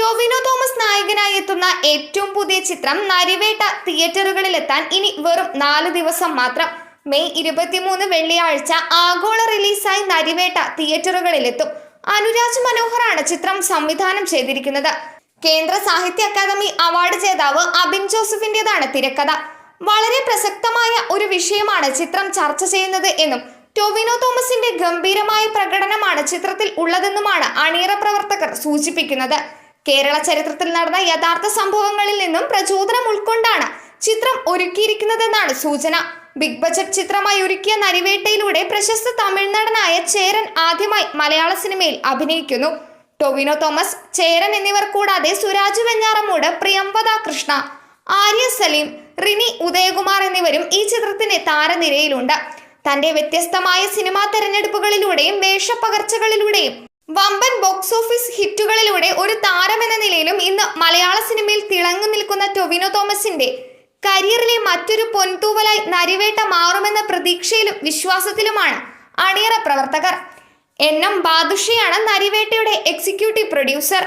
ടൊവിനോ തോമസ് നായകനായി എത്തുന്ന ഏറ്റവും പുതിയ ചിത്രം നരിവേട്ട തിയേറ്ററുകളിലെത്താൻ ഇനി വെറും 4 ദിവസം മാത്രം. മെയ് 23 വെള്ളിയാഴ്ച ആഗോള റിലീസായി നരിവേട്ട തിയേറ്ററുകളിലെത്തും. അനുരാജ് മനോഹറാണ് ചിത്രം സംവിധാനം ചെയ്തിരിക്കുന്നത്. കേന്ദ്ര സാഹിത്യ അക്കാദമി അവാർഡ് ജേതാവ് അബിൻ ജോസഫിന്റേതാണ് തിരക്കഥ. വളരെ പ്രസക്തമായ ഒരു വിഷയമാണ് ചിത്രം ചർച്ച ചെയ്യുന്നത് എന്നും ടൊവിനോ തോമസിന്റെ ഗംഭീരമായ പ്രകടനമാണ് ചിത്രത്തിൽ ഉള്ളതെന്നുമാണ് അണിയറ പ്രവർത്തകർ സൂചിപ്പിക്കുന്നത്. കേരള ചരിത്രത്തിൽ നടന്ന യഥാർത്ഥ സംഭവങ്ങളിൽ നിന്നും പ്രചോദനം ഉൾക്കൊണ്ടാണ് ചിത്രം ഒരുക്കിയിരിക്കുന്നതെന്നാണ് സൂചന. ബിഗ് ബജറ്റ് ചിത്രമായി ഒരുക്കിയ നരിവേട്ടയിലൂടെ പ്രശസ്ത തമിഴ് നടനായ ചേരൻ ആദ്യമായി മലയാള സിനിമയിൽ അഭിനയിക്കുന്നു. ടൊവിനോ തോമസ്, ചേരൻ എന്നിവർ കൂടാതെ സുരാജ് വെഞ്ഞാറമൂട്, പ്രിയംവദ കൃഷ്ണ, ആര്യ സലീം, റിനി ഉദയകുമാർ എന്നിവരും ഈ ചിത്രത്തിന്റെ താരനിരയിലുണ്ട്. തന്റെ വ്യത്യസ്തമായ സിനിമാ തെരഞ്ഞെടുപ്പുകളിലൂടെയും വേഷപ്പകർച്ചകളിലൂടെയും വമ്പൻ ബോക്സ് ഓഫീസ് ഹിറ്റുകളിലൂടെ ഒരു താരമെന്ന നിലയിലും ഇന്ന് മലയാള സിനിമയിൽ തിളങ്ങി നിൽക്കുന്ന ടൊവിനോ തോമസിന്റെ കരിയറിലെ മറ്റൊരു പൊൻതൂവലായി നരിവേട്ട മാറുമെന്ന പ്രതീക്ഷയിലും വിശ്വാസത്തിലുമാണ് അണിയറ പ്രവർത്തകർ. എൻ.എം. ബാദുഷയാണ് നരിവേട്ടയുടെ എക്സിക്യൂട്ടീവ് പ്രൊഡ്യൂസർ.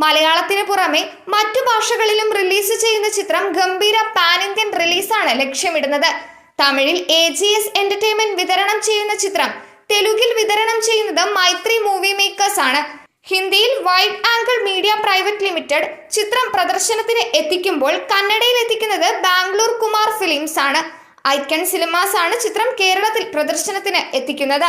മലയാളത്തിന് പുറമെ മറ്റു ഭാഷകളിലും റിലീസ് ചെയ്യുന്ന ചിത്രം ഗംഭീര പാൻ ഇന്ത്യൻ റിലീസാണ് ലക്ഷ്യമിടുന്നത്. തമിഴിൽ AGS എന്റർടൈൻമെന്റ് വിതരണം ചെയ്യുന്ന ചിത്രം തെലുങ്കിൽ വിതരണം ചെയ്യുന്നത് മൈത്രി മൂവി മേക്കേഴ്സ് ആണ്. ഹിന്ദിയിൽ wide angle media private limited ചിത്രം പ്രദർശനത്തിന് എത്തിക്കുമ്പോൾ കന്നഡയിൽ എത്തിക്കുന്നത് ബാംഗ്ലൂർ കുമാർ ഫിലിംസ് ആണ്. ഐക്കൺ സിനിമാസ് ആണ് ചിത്രം കേരളത്തിൽ പ്രദർശനത്തിന് എത്തിക്കുന്നത്.